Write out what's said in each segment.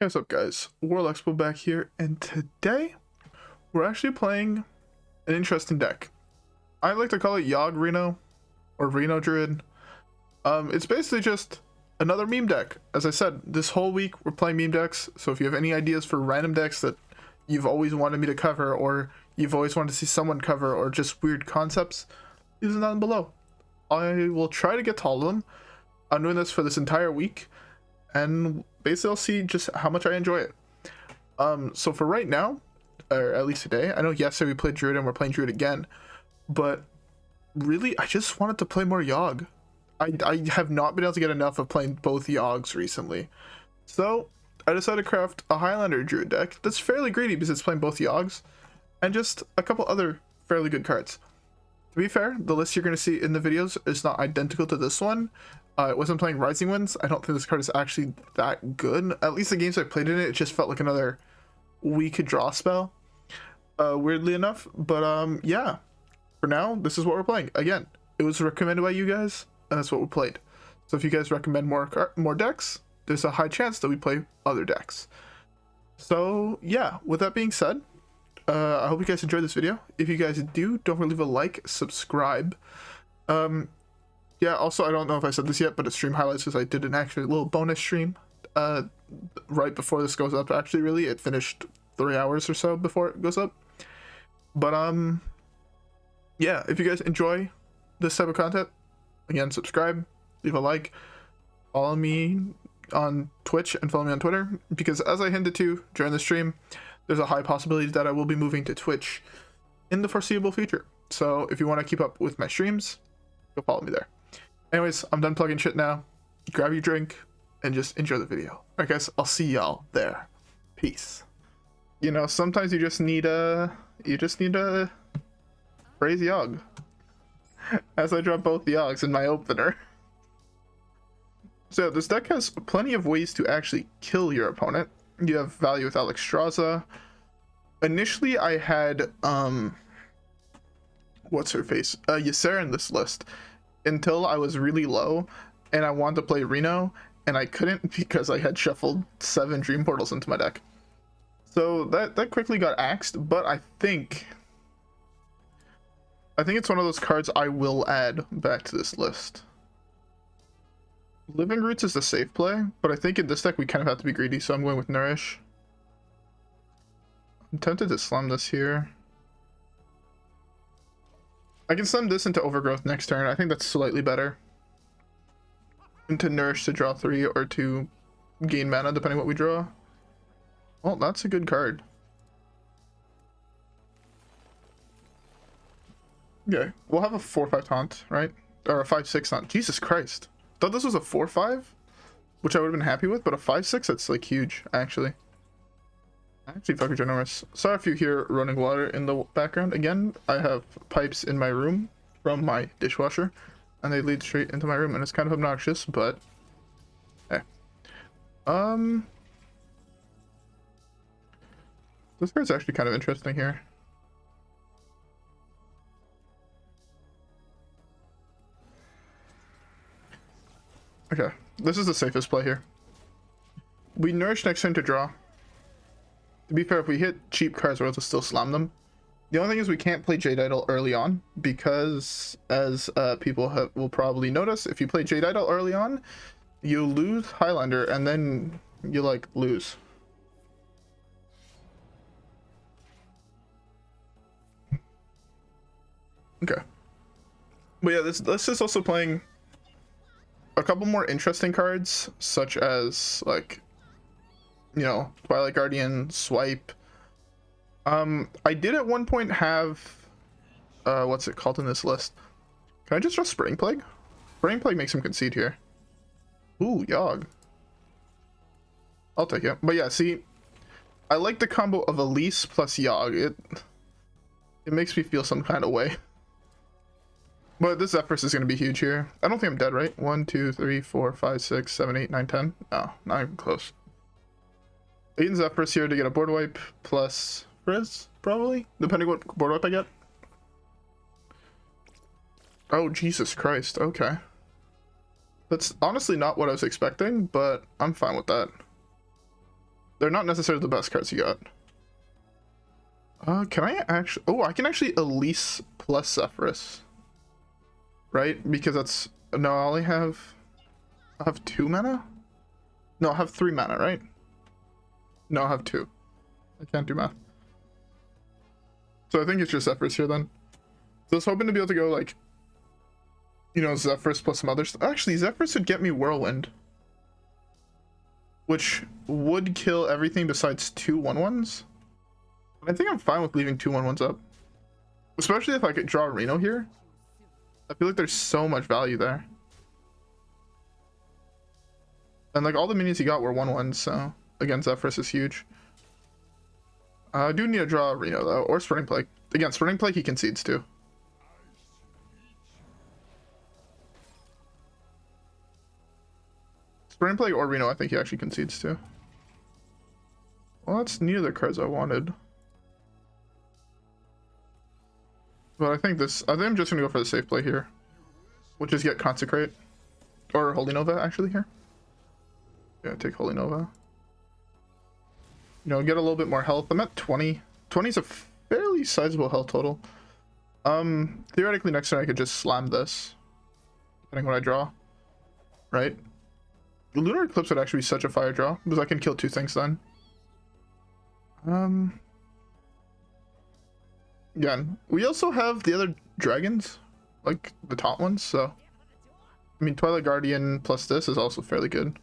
Hey, what's up guys, WhirlXbow back here, and today we're actually playing an interesting deck. I like to call it Yogg Reno, or Reno Druid. It's basically just another meme deck. As I said, this whole week we're playing meme decks, so if you have any ideas for random decks that you've always wanted me to cover, or you've always wanted to see someone cover, or just weird concepts, leave them down below. I will try to get to all of them. I'm doing this for this entire week, and basically I'll see just how much I enjoy it. So for right now, or at least today, I know yesterday we played Druid and we're playing Druid again, but really I just wanted to play more Yogg. I have not been able to get enough of playing both Yoggs recently, so I decided to craft a Highlander Druid deck that's fairly greedy because it's playing both Yoggs and just a couple other fairly good cards. To be fair, the list you're going to see in the videos is not identical to this one. It wasn't playing Rising Winds. I don't think this card is actually that good. At least the games I played in it, it just felt like another weak draw spell, weirdly enough. But yeah, for now, this is what we're playing. Again, it was recommended by you guys, and that's what we played. So if you guys recommend more decks, there's a high chance that we play other decks. So yeah, with that being said, I hope you guys enjoyed this video. If you guys do, don't forget to leave a like, subscribe. Yeah, also, I don't know if I said this yet, but it's stream highlights because I did an actual little bonus stream right before this goes up. Actually, really, it finished 3 hours or so before it goes up. But yeah, if you guys enjoy this type of content, again, subscribe, leave a like, follow me on Twitch and follow me on Twitter, because as I hinted to during the stream, there's a high possibility that I will be moving to Twitch in the foreseeable future. So if you want to keep up with my streams, go follow me there. Anyways, I'm done plugging shit now. Grab your drink and just enjoy the video. Alright guys, I'll see y'all there. Peace. You know, sometimes you just need a praise Yogg. As I drop both Yoggs in my opener. So this deck has plenty of ways to actually kill your opponent. You have value with Alexstrasza. Initially I had what's her face? Yogg-Saron in this list, until I was really low and I wanted to play Reno and I couldn't because I had shuffled 7 Dream Portals into my deck. So that quickly got axed, but I think it's one of those cards I will add back to this list. Living Roots is the safe play, but I think in this deck we kind of have to be greedy, so I'm going with Nourish. I'm tempted to slam this here. I can slam this into Overgrowth next turn. I think that's slightly better. Into Nourish to draw 3 or to gain mana, depending what we draw. Well, that's a good card. Okay, we'll have a 4/5 taunt, right? Or a 5/6 taunt. Jesus Christ. Thought this was a 4/5, which I would have been happy with, but a 5/6, that's like huge, actually. Actually fucking ginormous. Sorry if you hear running water in the background. Again, I have pipes in my room from my dishwasher, and they lead straight into my room, and it's kind of obnoxious, but hey. This card's actually kind of interesting here. Okay, this is the safest play here. We Nourish next turn to draw. To be fair, if we hit cheap cards, we're able to still slam them. The only thing is we can't play Jade Idol early on, because as people will probably notice, if you play Jade Idol early on, you lose Highlander, and then you like lose. Okay. But yeah, this is also playing a couple more interesting cards, such as like, you know, Twilight Guardian, Swipe. I did at one point have what's it called in this list? Can I just draw Spring Plague? Spring Plague makes him concede here. Ooh, Yogg. I'll take it. But yeah, see, I like the combo of Elise plus Yogg. It makes me feel some kind of way. But this Zephrys is going to be huge here. I don't think I'm dead, right? 1, 2, 3, 4, 5, 6, 7, 8, 9, 10. No, not even close. 8 Zephrys here to get a board wipe plus Frizz, probably, depending what board wipe I get. Oh, Jesus Christ. Okay. That's honestly not what I was expecting, but I'm fine with that. They're not necessarily the best cards you got. Can I actually... Oh, I can actually Elise plus Zephrys. Right? Because that's... No, I only have... I have 2 mana? No, I have 3 mana, right? No, I have 2. I can't do math. So I think it's just Zephrys here then. So I was hoping to be able to go like... You know, Zephrys plus some other stuff. Actually, Zephrys would get me Whirlwind. Which would kill everything besides 2 1/1s. I think I'm fine with leaving 2 1/1s up. Especially if I could draw Reno here. I feel like there's so much value there. And like all the minions he got were 1/1s, so again, Zephrys is huge. I do need to draw Reno though, or Spreading Plague. Again, Spreading Plague he concedes too. Spreading Plague or Reno I think he actually concedes too. Well, that's neither the cards I wanted. But I think I'm just gonna go for the safe play here. Which is get Consecrate. Or Holy Nova actually here. Yeah, take Holy Nova. You know, get a little bit more health. I'm at 20. 20 is a fairly sizable health total. Theoretically next turn I could just slam this. Depending on what I draw. Right? The Lunar Eclipse would actually be such a fire draw. Because I can kill 2 things then. Again, we also have the other dragons. Like the top ones, so... I mean, Twilight Guardian plus this is also fairly good.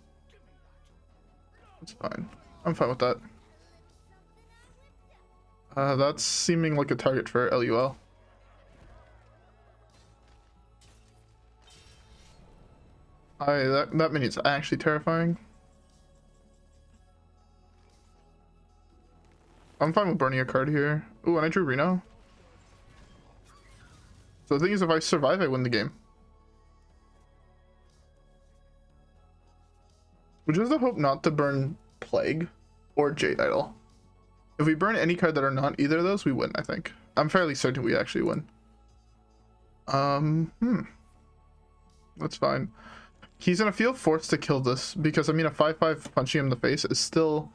That's fine. I'm fine with that. That's seeming like a target for LUL. That minion's actually terrifying. I'm fine with burning a card here. Ooh, and I drew Reno. So the thing is, if I survive, I win the game. Which is the hope not to burn Plague or Jade Idol. If we burn any card that are not either of those, we win, I think. I'm fairly certain we actually win. That's fine. He's gonna feel forced to kill this because, I mean, a 5/5 punching him in the face is still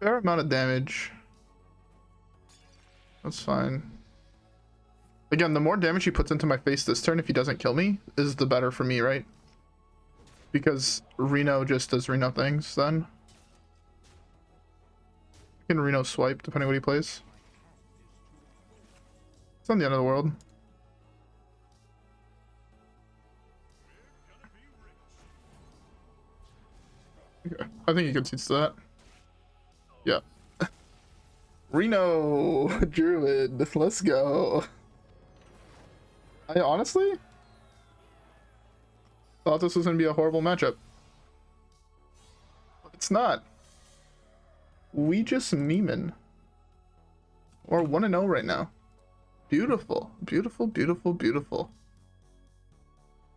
a fair amount of damage. That's fine. Again, the more damage he puts into my face this turn, if he doesn't kill me, is the better for me, right? Because Reno just does Reno things then. I can Reno swipe depending on what he plays. It's not the end of the world. Okay, I think he concedes to that. Yeah. Reno Druid, let's go. I honestly thought this was going to be a horrible matchup. But it's not. We just memeing. We're 1-0 right now. Beautiful. Beautiful, beautiful, beautiful.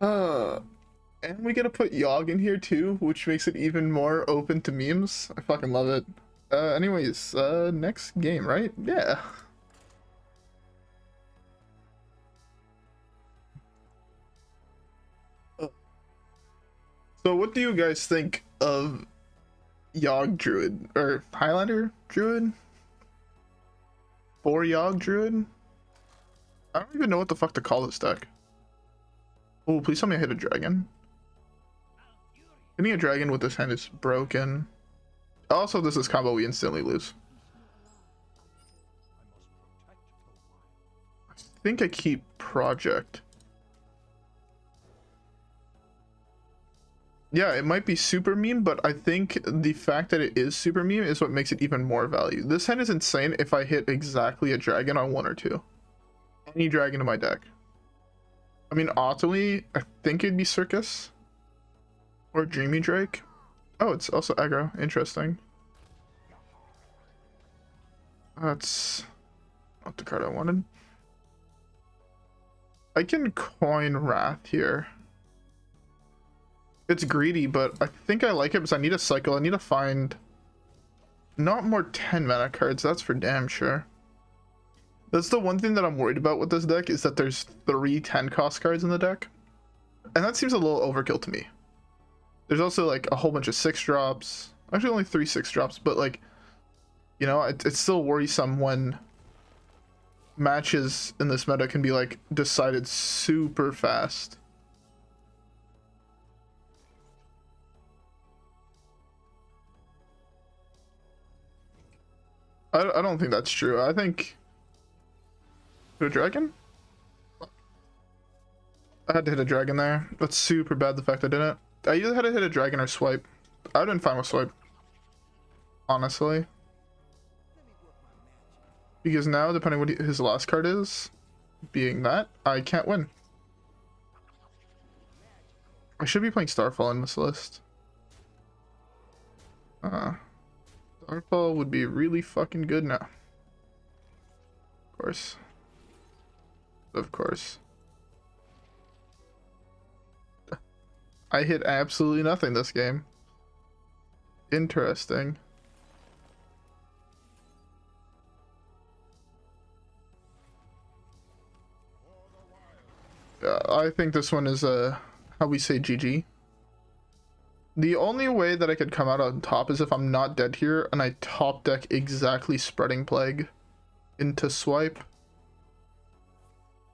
And we get to put Yogg in here too, which makes it even more open to memes. I fucking love it. Anyways, next game, right? Yeah. So what do you guys think of Yogg Druid? Or Highlander Druid? For Yogg Druid? I don't even know what the fuck to call this deck. Oh, please tell me I hit a dragon. Hitting a dragon with this hand is broken. Also, this is combo we instantly lose. I think I keep Project. Yeah, it might be super meme, but I think the fact that it is super meme is what makes it even more value. This hand is insane if I hit exactly a dragon on 1 or 2. Any dragon in my deck. I mean, ultimately, I think it'd be Circus. Or Dreamy Drake. Oh, it's also aggro. Interesting. That's not the card I wanted. I can coin Wrath here. It's greedy, but I think I like it because I need a cycle. I need to find not more 10 mana cards. That's for damn sure. That's the one thing that I'm worried about with this deck, is that there's 3 10 cost cards in the deck. And that seems a little overkill to me. There's also like a whole bunch of 6 drops. Actually, only 3 6-drops, but like, you know, it's still worrisome when matches in this meta can be like decided super fast. I don't think that's true. I think hit a dragon? I had to hit a dragon there. That's super bad, the fact I didn't. I either had to hit a dragon or swipe. I would have been fine with swipe, honestly. Because now, depending what his last card is, being that, I can't win. I should be playing Starfall in this list. Starfall would be really fucking good now. Of course. Of course. I hit absolutely nothing this game. Interesting. I think this one is how we say GG. The only way that I could come out on top is if I'm not dead here and I top deck exactly Spreading Plague into swipe.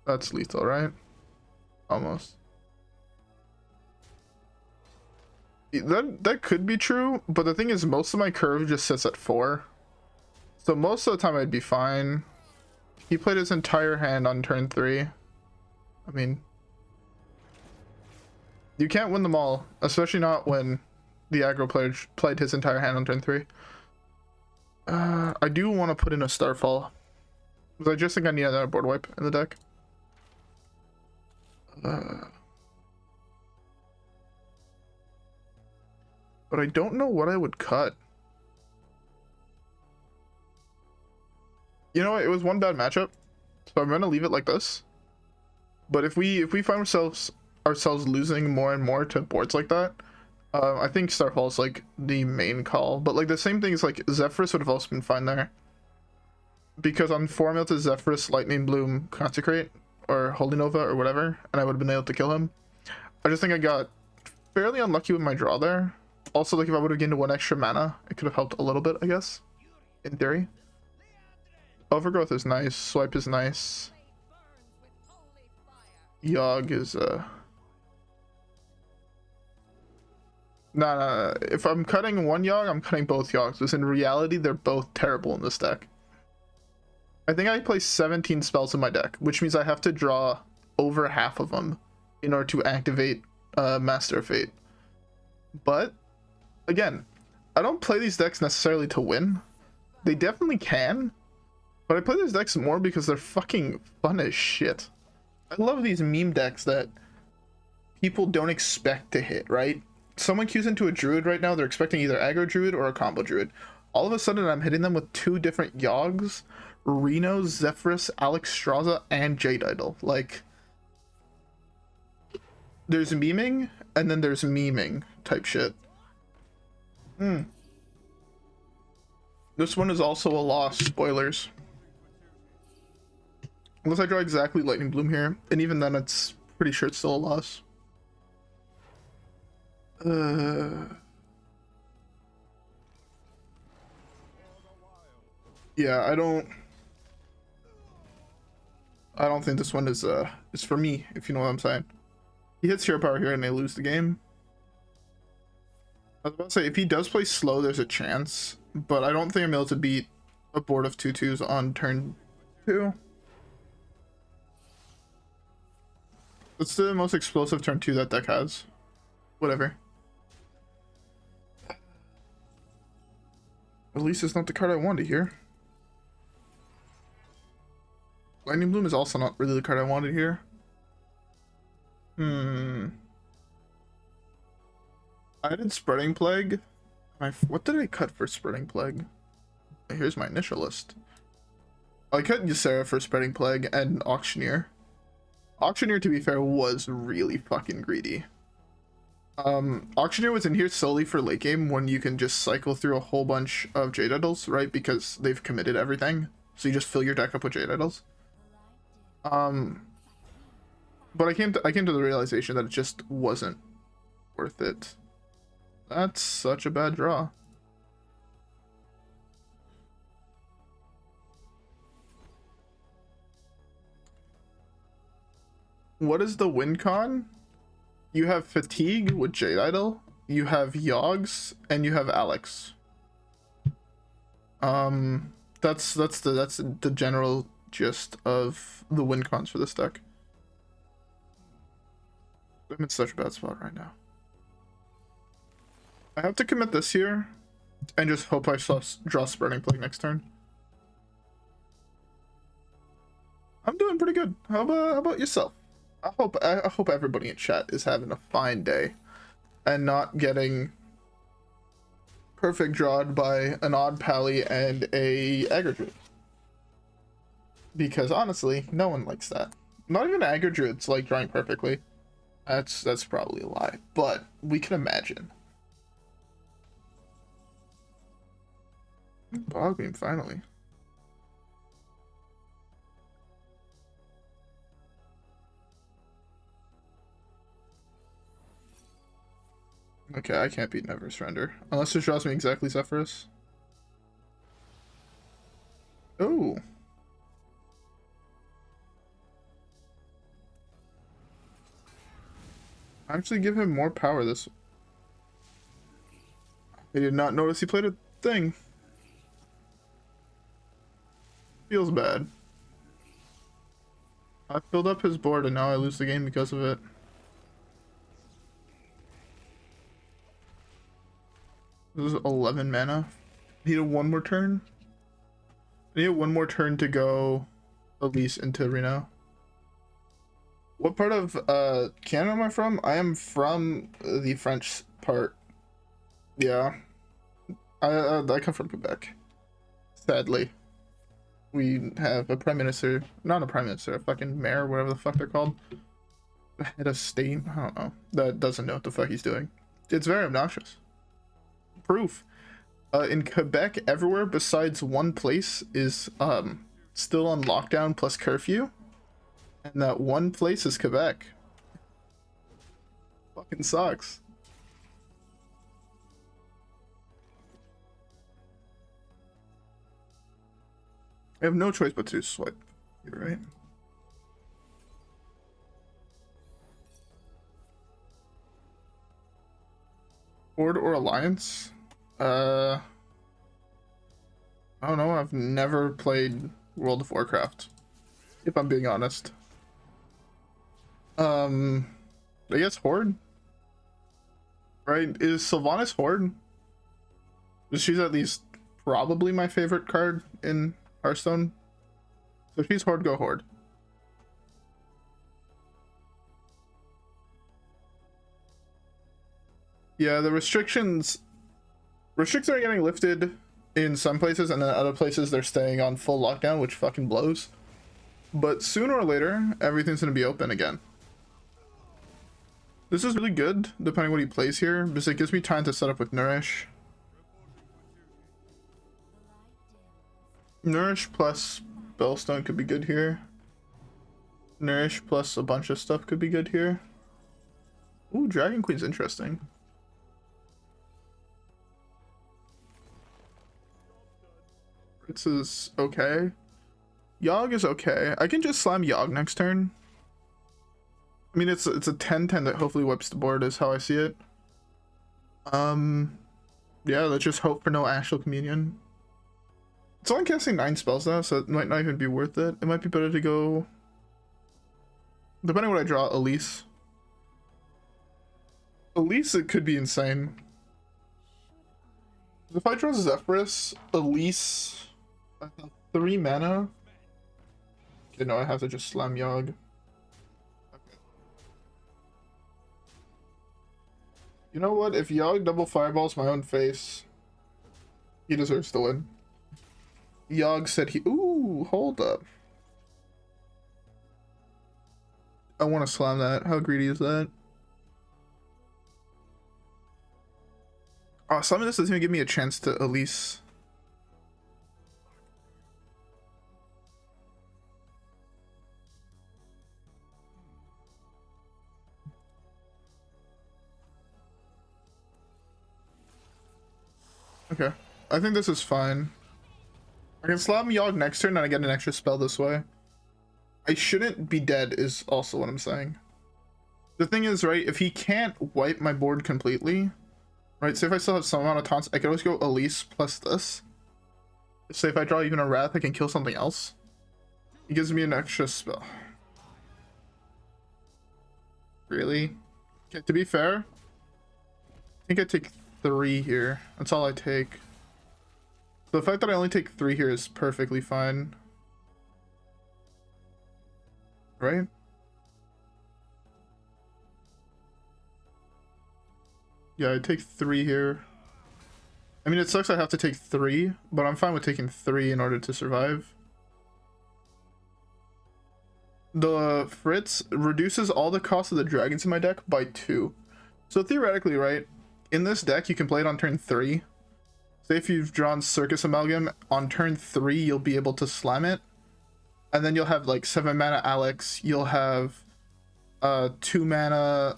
That's lethal, right? Almost. That could be true, but the thing is most of my curve just sits at 4. So most of the time I'd be fine. He played his entire hand on turn 3. I mean, you can't win them all, especially not when the aggro player played his entire hand on turn 3. I do want to put in a Starfall, because I just think I need another board wipe in the deck. But I don't know what I would cut. You know what? It was one bad matchup, so I'm gonna leave it like this. But if we find ourselves losing more and more to boards like that, I think Starfall is like the main call. But like the same thing is like Zephrys would have also been fine there, because on 4 to Zephrys, Lightning Bloom, Consecrate, or Holy Nova, or whatever, and I would have been able to kill him. I just think I got fairly unlucky with my draw there. Also, like if I would have gained 1 extra mana, it could have helped a little bit, I guess, in theory. Overgrowth is nice. Swipe is nice. Yogg is nah. If I'm cutting one Yogg, I'm cutting both Yoggs, because in reality they're both terrible in this deck. I think I play 17 spells in my deck, which means I have to draw over half of them in order to activate Master of Fate. But again, I don't play these decks necessarily to win. They definitely can, but I play these decks more because they're fucking fun as shit. I love these meme decks that people don't expect to hit, right? Someone queues into a druid right now, they're expecting either aggro druid or a combo druid. All of a sudden I'm hitting them with 2 different Yoggs, Reno, Zephrys, Alexstrasza, and Jade Idol. Like, there's memeing and then there's memeing type shit. This one is also a loss, spoilers. Unless I draw exactly Lightning Bloom here, and even then it's pretty sure it's still a loss. Yeah, I don't think this one is for me, if you know what I'm saying. He hits hero power here and they lose the game. I was about to say, if he does play slow, there's a chance, but I don't think I'm able to beat a board of 2/2s on turn 2. It's the most explosive turn 2 that deck has. Whatever. At least it's not the card I wanted here. Lightning Bloom is also not really the card I wanted here. I did Spreading Plague. What did I cut for Spreading Plague? Here's my initial list. I cut Yogg-Saron for Spreading Plague and Auctioneer. Auctioneer, to be fair, was really fucking greedy. Auctioneer was in here solely for late game when you can just cycle through a whole bunch of Jade Idols, right? Because they've committed everything. So you just fill your deck up with Jade Idols. But I came to the realization that it just wasn't worth it. That's such a bad draw. What is the win con? You have Fatigue with Jade Idol, you have Yogg's, and you have Alex. That's the general gist of the win cons for this deck. I'm in such a bad spot right now. I have to commit this here and just hope I draw Spreading Plague next turn. I'm doing pretty good. How about yourself? I hope everybody in chat is having a fine day and not getting perfect drawed by an odd pally and a aggro druid. Because honestly, no one likes that. Not even aggro druids like drawing perfectly. That's probably a lie, but we can imagine. Bogbeam finally. Okay, I can't beat Never Surrender. Unless it draws me exactly Zephrys. Oh. Actually give him more power this. I did not notice he played a thing. Feels bad. I filled up his board and now I lose the game because of it. This is 11 mana. Need a one more turn. I need one more turn to go Elise into Reno. What part of Canada am I from? I am from the French part. Yeah. I come from Quebec. Sadly. We have a prime minister, not a prime minister, a fucking mayor, whatever the fuck they're called. Head of state, I don't know. That doesn't know what the fuck he's doing. It's very obnoxious. Proof. In Quebec, everywhere besides one place is still on lockdown plus curfew. And that one place is Quebec. Fucking sucks. I have no choice but to swipe. You're right. Horde or Alliance? I don't know. I've never played World of Warcraft, if I'm being honest. I guess Horde. Right? Is Sylvanas Horde? She's at least probably my favorite card in Hearthstone. So if she's Horde, go Horde. Yeah, the restrictions are getting lifted in some places, and then other places they're staying on full lockdown, which fucking blows. But sooner or later, everything's gonna be open again. This is really good, depending on what he plays here, because it gives me time to set up with Nourish. Nourish plus Spellstone could be good here. Nourish plus a bunch of stuff could be good here. Ooh, Dragonqueen's interesting. This is okay. Yogg is okay. I can just slam Yogg next turn. I mean, it's a 10-10 that hopefully wipes the board is how I see it. Yeah, let's just hope for no Astral Communion. It's only casting 9 spells now, so it might not even be worth it. It might be better to go, depending on what I draw, Elise. Elise, it could be insane. If I draw Zephrys, Elise, I have 3 mana. Okay, no, I have to just slam Yogg. Okay. You know what? If Yogg double fireballs my own face, he deserves to win. Yogg said he... Ooh, hold up. I want to slam that. How greedy is that? Oh, slamming this doesn't even give me a chance to Elise. Okay. I think this is fine. I can slam Yogg next turn and I get an extra spell this way. I shouldn't be dead is also what I'm saying. The thing is, right, if he can't wipe my board completely, right, say if I still have some amount of taunts, I can always go Elise plus this. Say if I draw even a Wrath, I can kill something else. He gives me an extra spell. Really? Okay, to be fair, I think I take 3 here. That's all I take. So the fact that I only take 3 here is perfectly fine. Right? Yeah, I take 3 here. I mean, it sucks I have to take 3, but I'm fine with taking 3 in order to survive. The Fritz reduces all the cost of the dragons in my deck by 2. So theoretically, right, in this deck, you can play it on turn 3. Say if you've drawn Circus Amalgam, on turn 3, you'll be able to slam it. And then you'll have like 7 mana Alex, you'll have 2 mana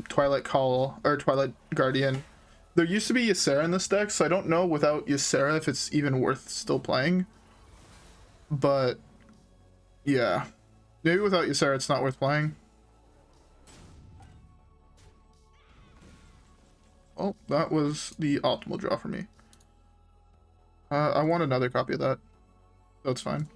Twilight Howl, or Twilight Guardian. There used to be Yogg-Saron in this deck, so I don't know without Yogg-Saron if it's even worth still playing. But yeah, maybe without Yogg-Saron it's not worth playing. Oh, that was the optimal draw for me. I want another copy of that. That's fine.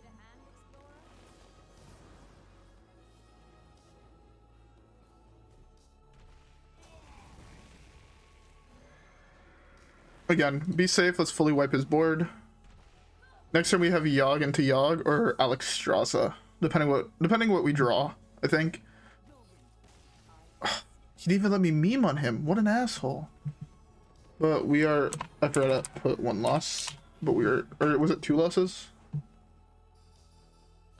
Again, be safe. Let's fully wipe his board. Next turn we have Yogg into Yogg or Alexstrasza, depending what we draw. I think. He didn't even let me meme on him. What an asshole. But we are. I forgot to put 1 loss, but we are. Or was it 2 losses?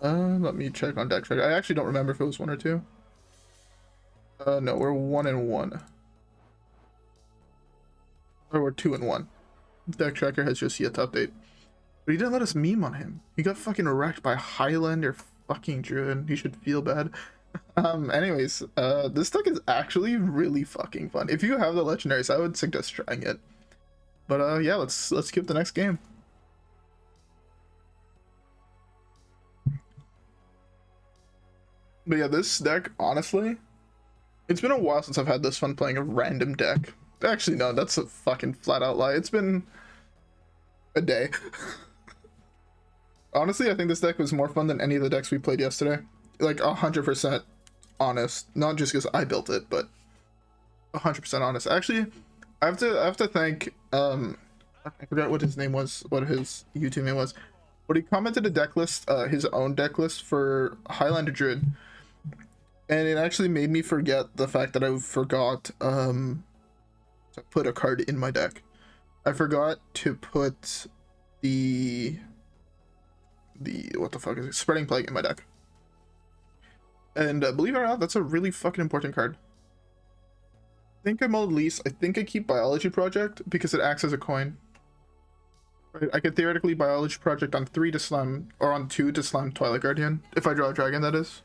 Let me check on deck track. I actually don't remember if it was 1 or 2. No, we're 1-1. Or we're 2-1. Deck tracker has just yet to update. But he didn't let us meme on him. He got fucking wrecked by Highlander fucking Druid. He should feel bad. Anyways, this deck is actually really fucking fun. If you have the legendaries, I would suggest trying it. But yeah, let's skip the next game. But yeah, this deck, honestly, it's been a while since I've had this fun playing a random deck. Actually, no, that's a fucking flat out lie. It's been a day. Honestly, I think this deck was more fun than any of the decks we played yesterday. Like 100% honest. Not just because I built it, but 100% honest. Actually, I have to thank I forgot what his name was, what his YouTube name was, but he commented a deck list, his own deck list for Highlander Druid, and it actually made me forget the fact that I forgot to put a card in my deck. I forgot to put the what the fuck is it? Spreading Plague in my deck. And believe it or not, that's a really fucking important card. I think I mulled Elise. I think I keep Biology Project because it acts as a coin. Right? I could theoretically Biology Project on 3 to slam, or on 2 to slam Twilight Guardian, if I draw a dragon, that is.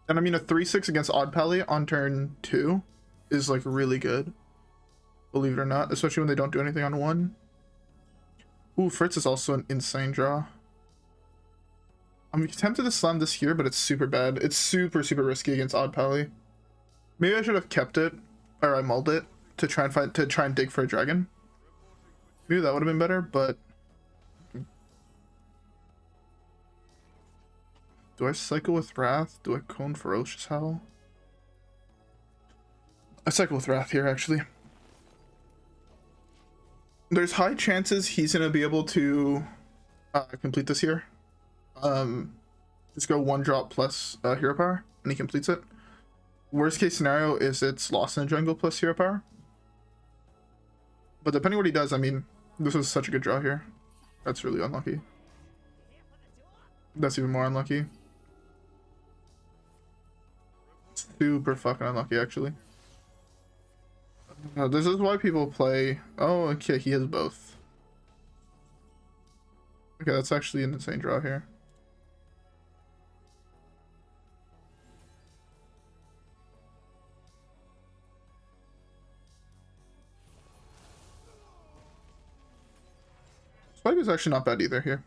And I mean, a 3/6 against Odd Pally on turn 2 is like really good. Believe it or not, especially when they don't do anything on 1. Ooh, Fritz is also an insane draw. I'm tempted to slam this here, but it's super bad. It's super risky against Odd Pally. Maybe I should have kept it, or I mulled it to try and dig for a dragon. Maybe that would have been better, but do I cycle with Wrath? Do I cone Ferocious Howl? I cycle with Wrath here, actually. There's high chances he's gonna be able to complete this here. Just go 1 drop plus hero power, and he completes it. Worst case scenario is it's lost in the jungle plus hero power. But depending what he does, I mean, this was such a good draw here. That's really unlucky. That's even more unlucky. Super fucking unlucky, actually. This is why people play... Oh, okay, he has both. Okay, that's actually an insane draw here. Spike is actually not bad either here.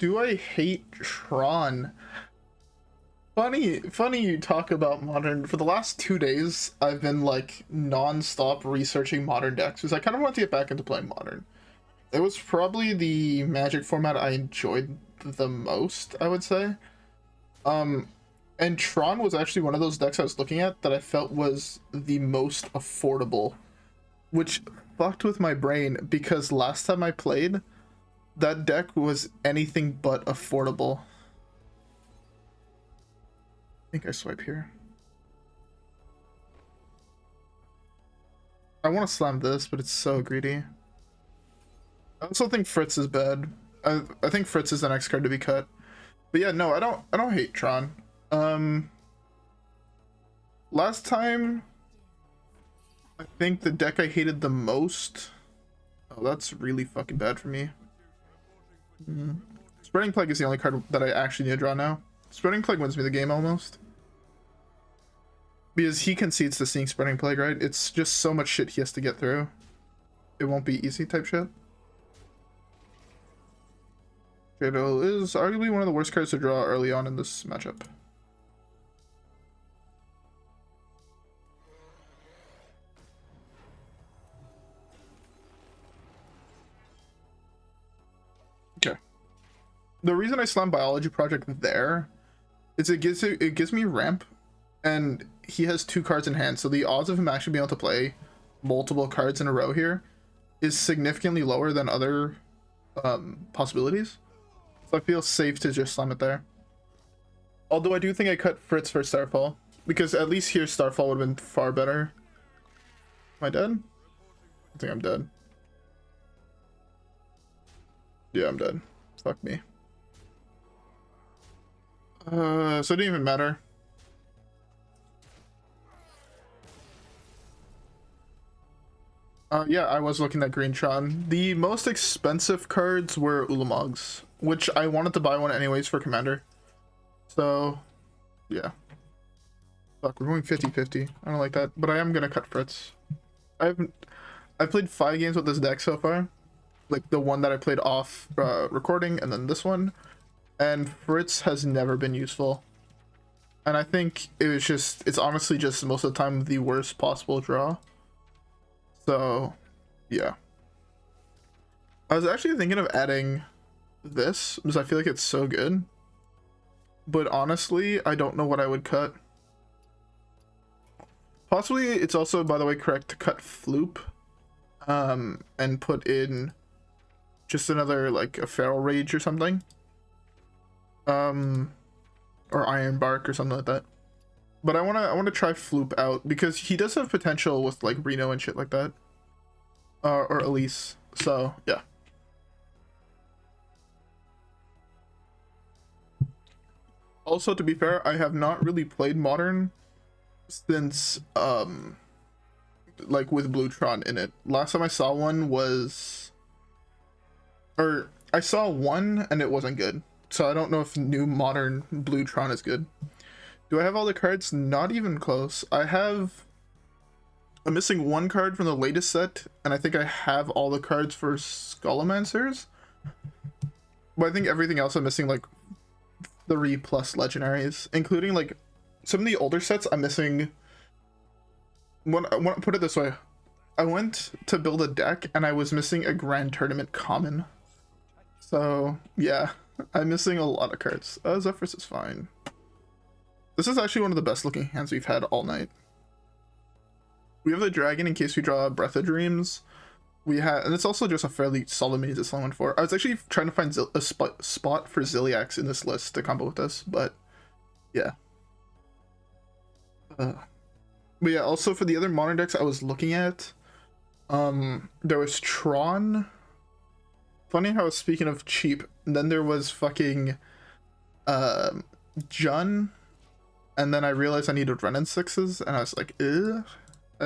Do I hate Tron? Funny you talk about modern. For the last 2 days, I've been like non-stop researching modern decks because I kind of want to get back into playing modern. It was probably the Magic format I enjoyed the most, I would say. And Tron was actually one of those decks I was looking at that I felt was the most affordable, which fucked with my brain because last time I played, that deck was anything but affordable. I think I swipe here. I want to slam this, but it's so greedy. I also think Fritz is bad. I think Fritz is the next card to be cut. But yeah, no, I don't hate Tron. Last time, I think the deck I hated the most. Oh, that's really fucking bad for me. Spreading Plague is the only card that I actually need to draw now. Spreading Plague wins me the game almost. Because he concedes to seeing Spreading Plague, right? It's just so much shit he has to get through. It won't be easy type shit. Jade Idol is arguably one of the worst cards to draw early on in this matchup. Okay. The reason I slam Biology Project there is it gives me ramp, and he has 2 cards in hand, so the odds of him actually being able to play multiple cards in a row here is significantly lower than other possibilities. So I feel safe to just slam it there. Although I do think I cut Fritz for Starfall, because at least here Starfall would have been far better. Am I dead? I think I'm dead. Yeah, I'm dead. Fuck me. So it didn't even matter. Yeah, I was looking at Green Tron. The most expensive cards were Ulamogs, which I wanted to buy one anyways for Commander. So, yeah. Fuck, we're going 50-50. I don't like that, but I am gonna cut Fritz. I've played 5 games with this deck so far. Like the one that I played off recording, and then this one. And Fritz has never been useful. And I think it's honestly just most of the time the worst possible draw. So, yeah. I was actually thinking of adding this because I feel like it's so good. But honestly, I don't know what I would cut. Possibly, it's also, by the way, correct to cut Floop. And put in just another, like, a Feral Rage or something. Or Iron Bark or something like that. But I wanna try Floop out because he does have potential with like Reno and shit like that. Or Elise. So yeah. Also, to be fair, I have not really played Modern since like with Bluetron in it. Last time I saw one was, or I saw one and it wasn't good. So I don't know if new Modern Bluetron is good. Do I have all the cards? Not even close. I'm missing 1 card from the latest set, and I think I have all the cards for Skullamancers. But I think everything else I'm missing like 3+ legendaries, including like some of the older sets I'm missing. Put it this way, I went to build a deck and I was missing a Grand Tournament common. So yeah, I'm missing a lot of cards. Zephrys is fine. This is actually one of the best looking hands we've had all night. We have the dragon in case we draw Breath of Dreams. And it's also just a fairly solid mini to summon for. I was actually trying to find a spot for Ziliax in this list to combo with this, but yeah. But yeah, also for the other modern decks I was looking at, there was Tron. Funny how speaking of cheap, then there was fucking Jun. And then I realized I needed Renin 6s, and I was like, ugh.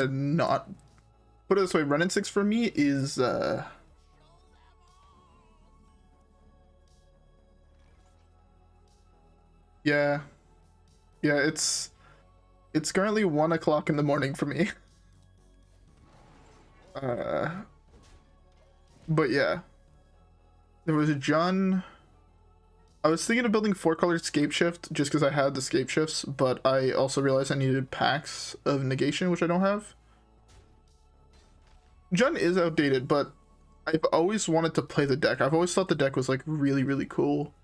Not. Put it this way, Renin 6 for me is, yeah. Yeah, it's currently 1 o'clock in the morning for me. But yeah. There was a Jun, I was thinking of building 4-colored scape shift just because I had the scape shifts, but I also realized I needed packs of negation, which I don't have. Jun is outdated, but I've always wanted to play the deck. I've always thought the deck was like really, really cool.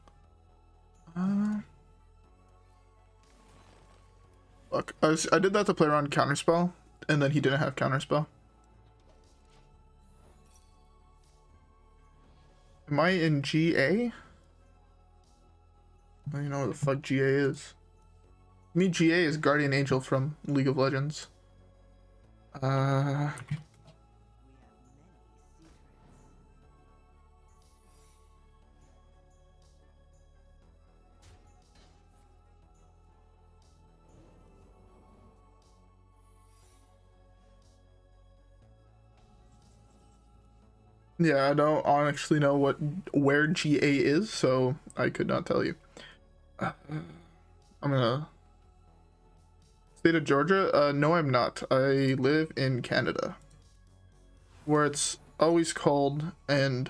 Look, I did that to play around Counterspell, and then he didn't have Counterspell. Am I in GA? I don't even know what the fuck GA is. To me, GA is Guardian Angel from League of Legends. Yeah, I don't honestly know where GA is, so I could not tell you. I'm gonna state of Georgia. No, I'm not. I live in Canada, where it's always cold, and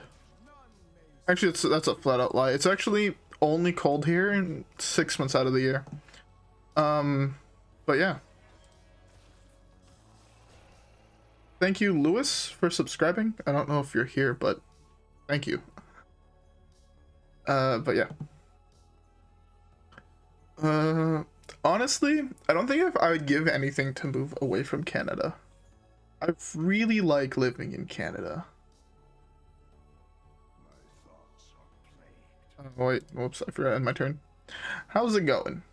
actually, that's a flat out lie. It's actually only cold here in 6 months out of the year. But yeah. Thank you, Lewis, for subscribing. I don't know if you're here, but thank you. But yeah. Honestly, I don't think if I would give anything to move away from Canada. I really like living in Canada. Oh, wait, whoops, I forgot to end my turn. How's it going?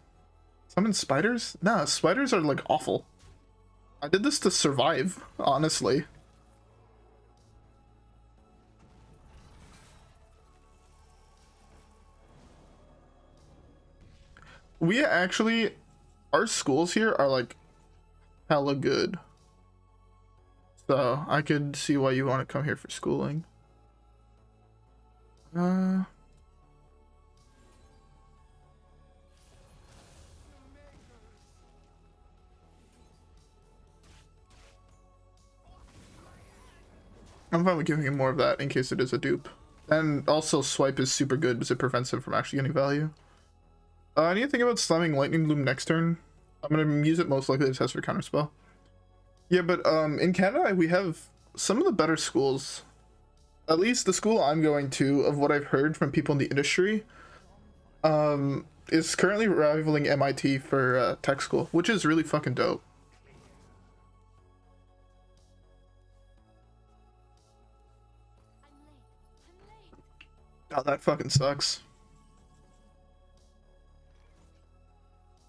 Summon spiders? Nah, spiders are like awful. I did this to survive, honestly. We actually, our schools here are like hella good. So I could see why you want to come here for schooling. I'm fine with giving him more of that in case it is a dupe. And also swipe is super good because it prevents him from actually getting value. I need to think about slamming Lightning Bloom next turn. I'm gonna use it most likely to test for Counterspell. Yeah, but in Canada we have some of the better schools. At least the school I'm going to, of what I've heard from people in the industry, is currently rivaling MIT for tech school, which is really fucking dope. Oh, that fucking sucks.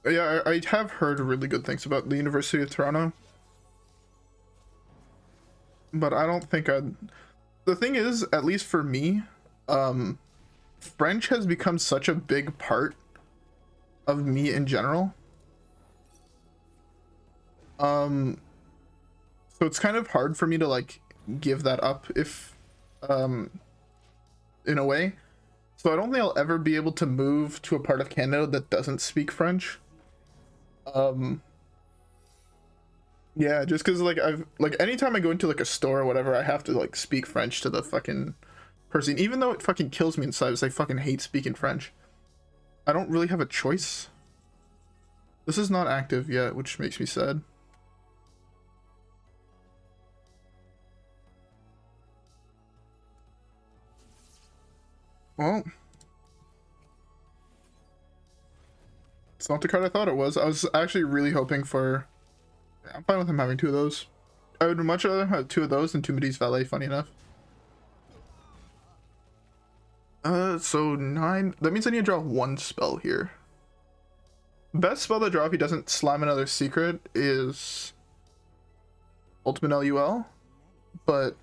Yeah, I have heard really good things about the University of Toronto. But I don't think I'd... The thing is, at least for me, French has become such a big part of me in general. So it's kind of hard for me to, like, give that up if... in a way. So I don't think I'll ever be able to move to a part of Canada that doesn't speak French. Yeah, just because like anytime I go into like a store or whatever, I have to like speak French to the fucking person, even though it fucking kills me inside because I fucking hate speaking French. I don't really have a choice. This is not active yet, which makes me sad. Well, it's not the card I thought it was. I was actually really hoping for... I'm fine with him having 2 of those. I would much rather have 2 of those than 2 Medi's Valet, funny enough. So 9... That means I need to draw 1 spell here. Best spell to draw if he doesn't slam another secret is... Ultimate LUL, but...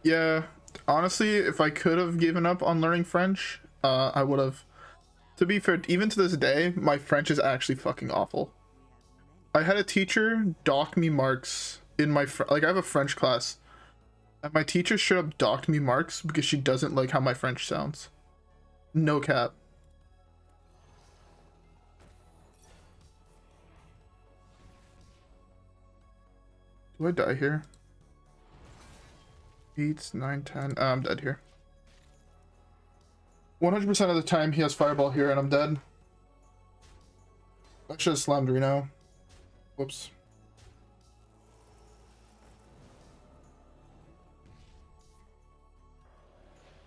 Yeah, honestly, if I could have given up on learning French, I would have. To be fair, even to this day, my French is actually fucking awful. I had a teacher dock me marks in my... Like, I have a French class, and my teacher straight up docked me marks because she doesn't like how my French sounds. No cap. Do I die here? 8, 9, 10. I'm dead here. 100% of the time he has Fireball here and I'm dead. I should have slammed Reno. Whoops.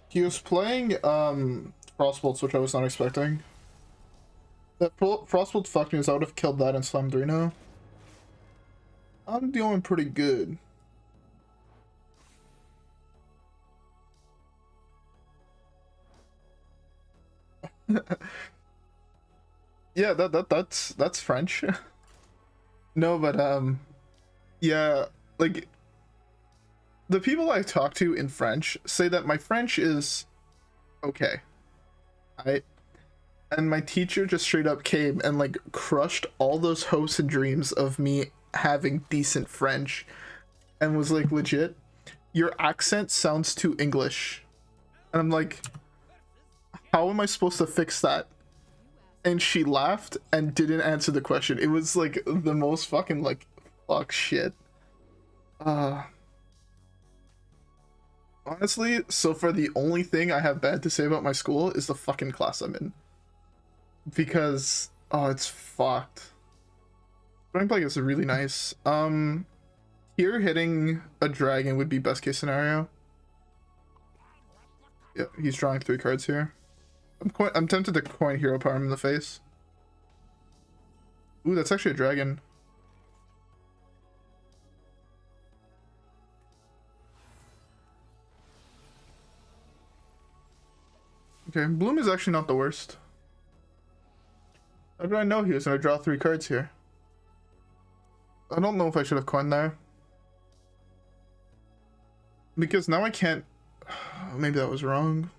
He was playing Frostbolts, which I was not expecting. That Frostbolt fucked me, so I would have killed that and slammed Reno. I'm doing pretty good. Yeah, that's French. No, but yeah, like the people I talk to in French say that my French is okay. And my teacher just straight up came and like crushed all those hopes and dreams of me having decent French and was like, legit, your accent sounds too English. And I'm like, how am I supposed to fix that? And she laughed and didn't answer the question. It was like the most fucking like fuck shit. Honestly, so far the only thing I have bad to say about my school is the fucking class I'm in. Because it's fucked. Dragonplay is really nice. Here hitting a dragon would be best case scenario. Yeah, he's drawing 3 cards here. I'm tempted to coin Hero Power him in the face. Ooh, that's actually a dragon. Okay, Bloom is actually not the worst. How did I know he was gonna draw 3 cards here? I don't know if I should have coined there. Because now I can't... Maybe that was wrong.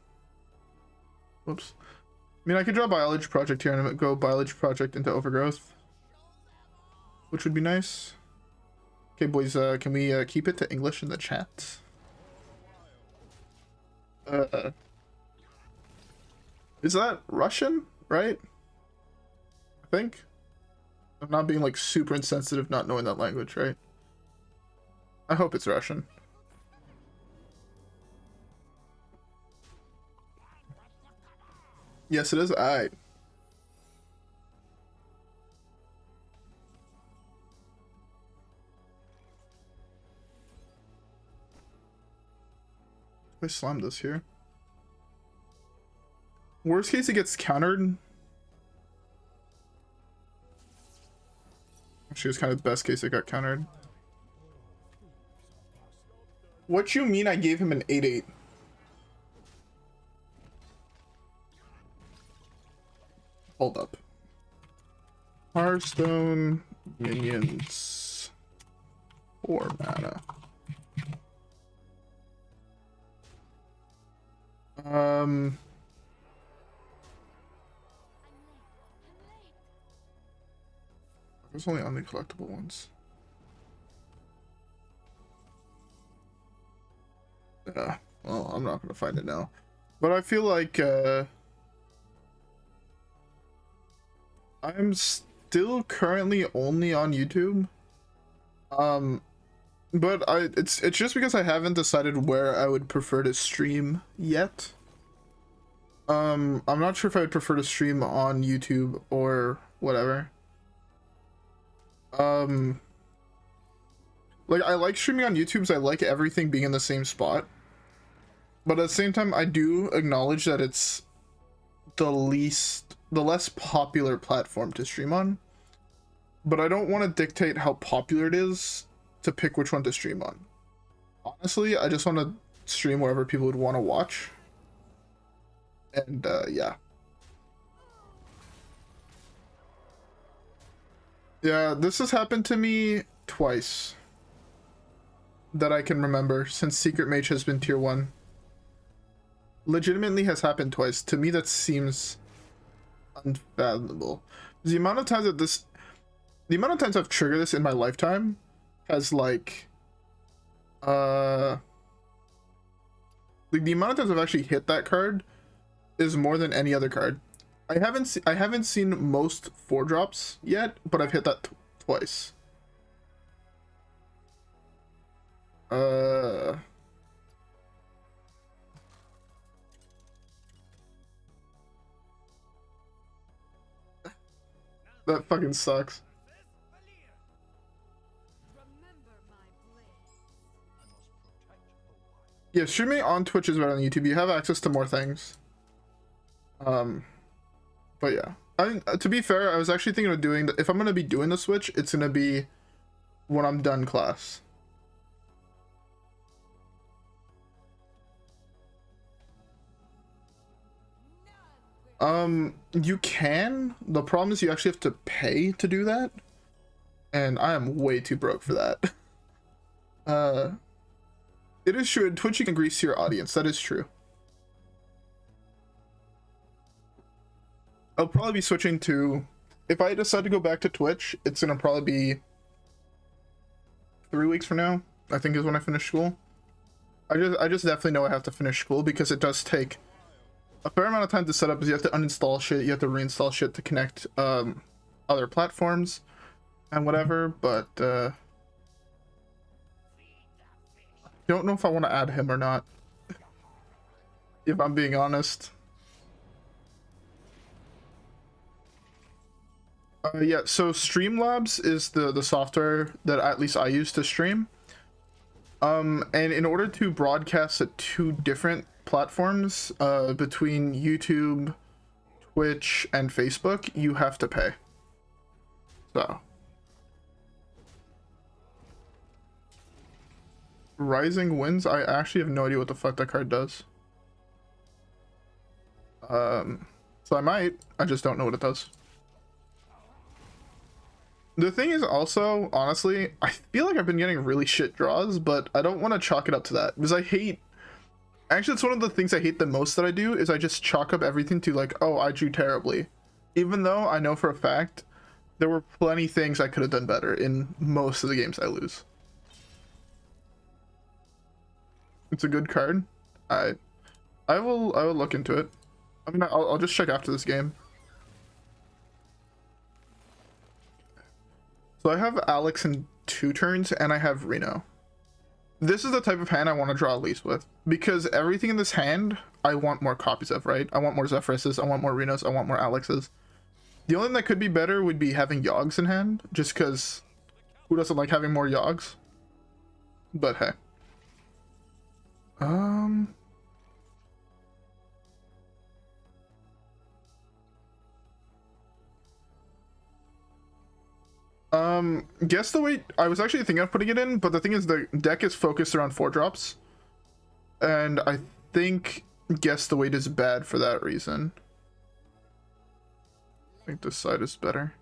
Whoops. I mean, I could draw Biology Project here and go Biology Project into Overgrowth. Which would be nice. Okay, boys, can we keep it to English in the chat? Is that Russian, right? I think. I'm not being like super insensitive not knowing that language, right? I hope it's Russian. Yes, it is. Alright. I slammed this here. Worst case, it gets countered. Actually, it's kind of best case it got countered. What you mean I gave him an 8/8? Hold up. Hearthstone minions 4 mana. There's only collectible ones. Yeah, well, I'm not gonna find it now. But I feel like I'm still currently only on YouTube. But it's just because I haven't decided where I would prefer to stream yet. I'm not sure if I would prefer to stream on YouTube or whatever. Like, I like streaming on YouTube because I like everything being in the same spot. But at the same time, I do acknowledge that it's the less popular platform to stream on. But I don't want to dictate how popular it is to pick which one to stream on. Honestly, I just want to stream wherever people would want to watch. And, yeah. Yeah, this has happened to me twice. That I can remember since Secret Mage has been tier 1. Legitimately has happened twice. To me, that seems unfathomable. The amount of times I've triggered this in my lifetime has like the amount of times I've actually hit that card is more than any other card. I haven't seen most 4-drops yet, but I've hit that twice. That fucking sucks. Yeah, streaming on Twitch is better than YouTube. You have access to more things. But yeah, to be fair, I was actually thinking of doing if I'm gonna be doing the Switch, it's gonna be when I'm done class. You can. The problem is you actually have to pay to do that, and I am way too broke for that. It is true. In Twitch, you can grease your audience. That is true. I'll probably be switching to, if I decide to go back to Twitch, it's gonna probably be 3 weeks from now, I think is when I finish school. I just definitely know I have to finish school because it does take a fair amount of time to set up, because you have to uninstall shit, you have to reinstall shit to connect other platforms and whatever, but don't know if I want to add him or not, if I'm being honest. Yeah, so Streamlabs is the software that at least I use to stream. And in order to broadcast at 2 different platforms, between YouTube, Twitch, and Facebook, you have to pay. So. Rising Winds, I actually have no idea what the fuck that card does. So I might, I just don't know what it does. The thing is also, honestly, I feel like I've been getting really shit draws, but I don't want to chalk it up to that, because I hate, actually it's one of the things I hate the most that I do, is I just chalk up everything to like, oh, I drew terribly. Even though I know for a fact, there were plenty things I could have done better in most of the games I lose. It's a good card. I will look into it. I mean, I'll just check after this game. So I have Alex in 2 turns, and I have Reno. This is the type of hand I want to draw Elise with, because everything in this hand I want more copies of, right? I want more Zephryses, I want more Renos, I want more Alexes. The only thing that could be better would be having Yoggs in hand, just because who doesn't like having more Yoggs? But hey. Guess the way I was actually thinking of putting it in, but the thing is the deck is focused around 4-drops, and I think guess the weight is bad for that reason. I think this side is better.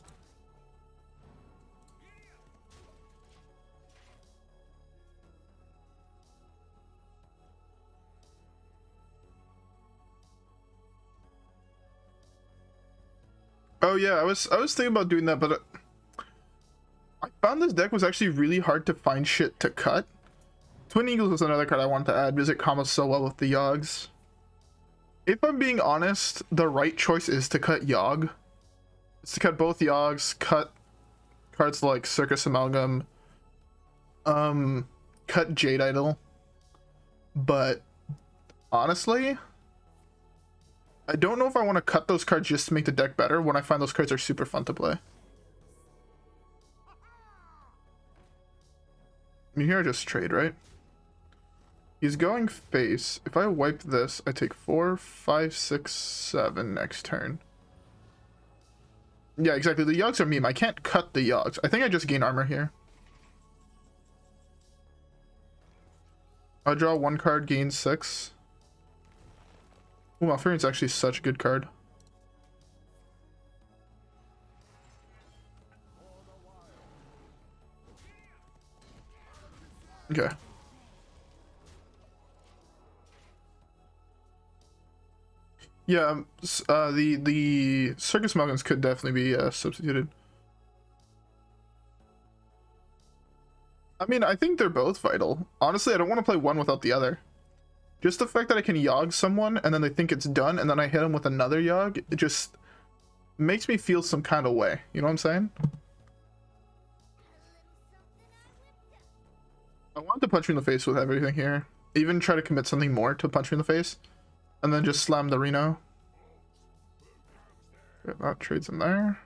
Oh yeah, I was thinking about doing that, but I found this deck was actually really hard to find shit to cut. Twin Eagles was another card I wanted to add because it combos so well with the Yoggs. If I'm being honest, the right choice is to cut Yogg. It's to cut both Yoggs, cut cards like Circus Amalgam, cut Jade Idol. But honestly, I don't know if I want to cut those cards just to make the deck better when I find those cards are super fun to play. I mean, here I just trade, right? He's going face. If I wipe this, I take 4, 5, 6, 7 next turn. Yeah, exactly. The Yoggs are meme. I can't cut the Yoggs. I think I just gain armor here. I draw 1 card, gain 6. Oh, Malfurion's actually such a good card. Okay. Yeah, the Circus Amalgams could definitely be substituted. I mean, I think they're both vital. Honestly, I don't want to play one without the other. Just the fact that I can Yogg someone and then they think it's done and then I hit them with another Yogg, it just makes me feel some kind of way. You know what I'm saying? I want to punch you in the face with everything here. Even try to commit something more to punch me in the face. And then just slam the Reno. Okay, that trades in there.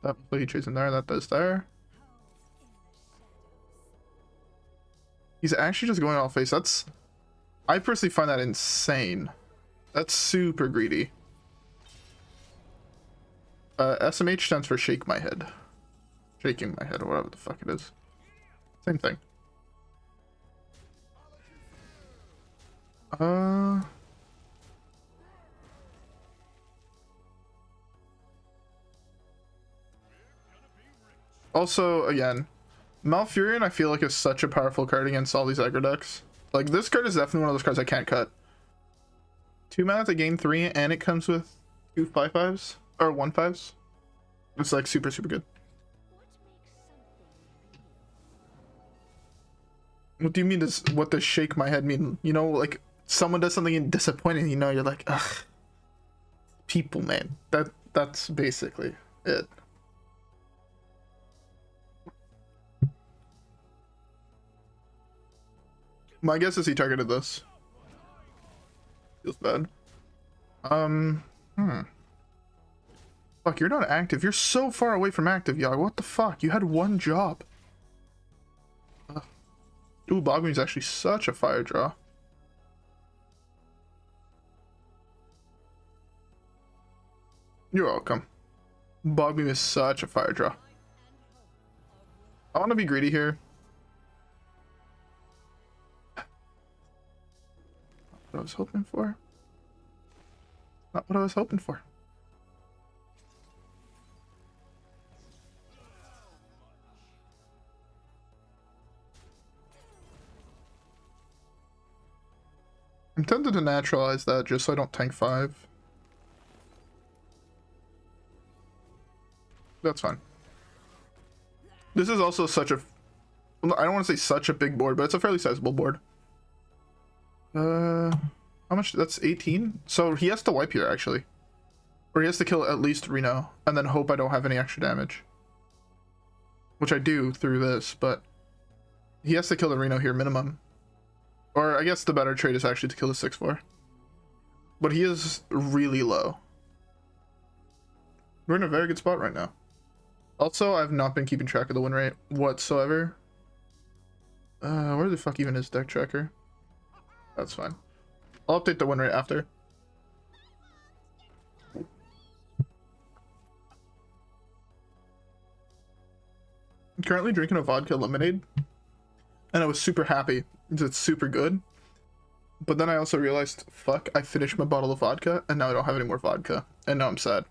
That he chasing there, that does there. He's actually just going all face. That's, I personally find that insane. That's super greedy. SMH stands for shake my head. Shaking my head, or whatever the fuck it is. Same thing. Also, again, Malfurion I feel like is such a powerful card against all these aggro decks. Like, this card is definitely one of those cards I can't cut. 2 mana to gain 3, and it comes with 2 5/5s, or 1/5s. It's like super, super good. What do you mean, what does shake my head mean? You know, like, someone does something disappointing, you know, you're like, ugh. People, man. That's basically it. My guess is he targeted this. Feels bad. Fuck, you're not active. You're so far away from active, Yogg. What the fuck? You had one job. Ooh, Bogbeam's actually such a fire draw. You're welcome. Bogbeam is such a fire draw. I want to be greedy here. Not what I was hoping for. Not what I was hoping for. I'm tempted to naturalize that just so I don't tank 5. That's fine. This is also such a... I don't want to say such a big board, but it's a fairly sizable board. How much? That's 18? So he has to wipe here, actually. Or he has to kill at least Reno, and then hope I don't have any extra damage. Which I do through this, but... he has to kill the Reno here, minimum. Or I guess the better trade is actually to kill the 6/4. But he is really low. We're in a very good spot right now. Also, I've not been keeping track of the win rate whatsoever. Where the fuck even is deck tracker? That's fine. I'll update the win rate after. I'm currently drinking a vodka lemonade. And I was super happy because it's super good. But then I also realized, fuck, I finished my bottle of vodka and now I don't have any more vodka. And now I'm sad.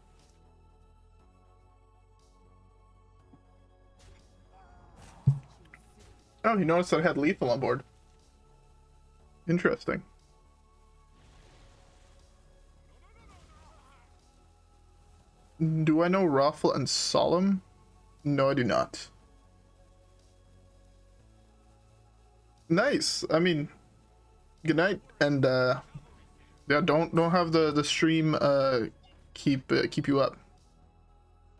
Oh, he noticed that I had lethal on board. Interesting. Do I know Raffle and Solemn? No, I do not. Nice. I mean, good night, and yeah, don't have the stream keep you up.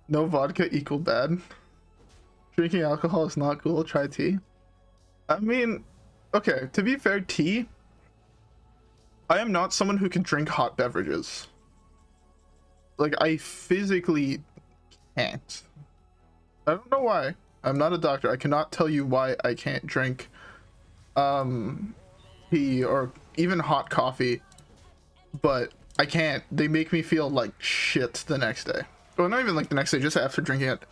No vodka equal bad. Drinking alcohol is not cool. Try tea. I mean, okay, to be fair, tea. I am not someone who can drink hot beverages. Like, I physically can't. I don't know why. I'm not a doctor. I cannot tell you why I can't drink tea or even hot coffee, but I can't. They make me feel like shit the next day. Well, not even like the next day, just after drinking it.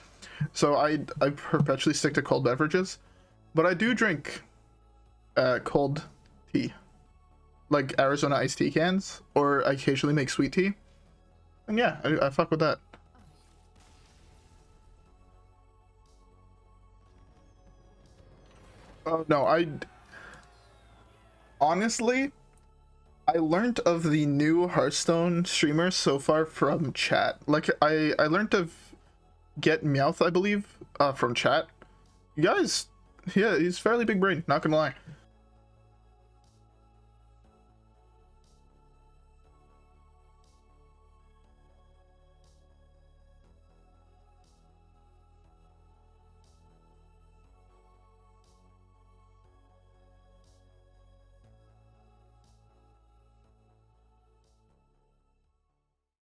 So I perpetually stick to cold beverages, but I do drink cold tea, like Arizona iced tea cans, or I occasionally make sweet tea, and yeah, I fuck with that. Oh no, honestly, I learned of the new Hearthstone streamers so far from chat. Like, I learned of Get Meowth, I believe, from chat. You guys, yeah, he's fairly big brain, not gonna lie.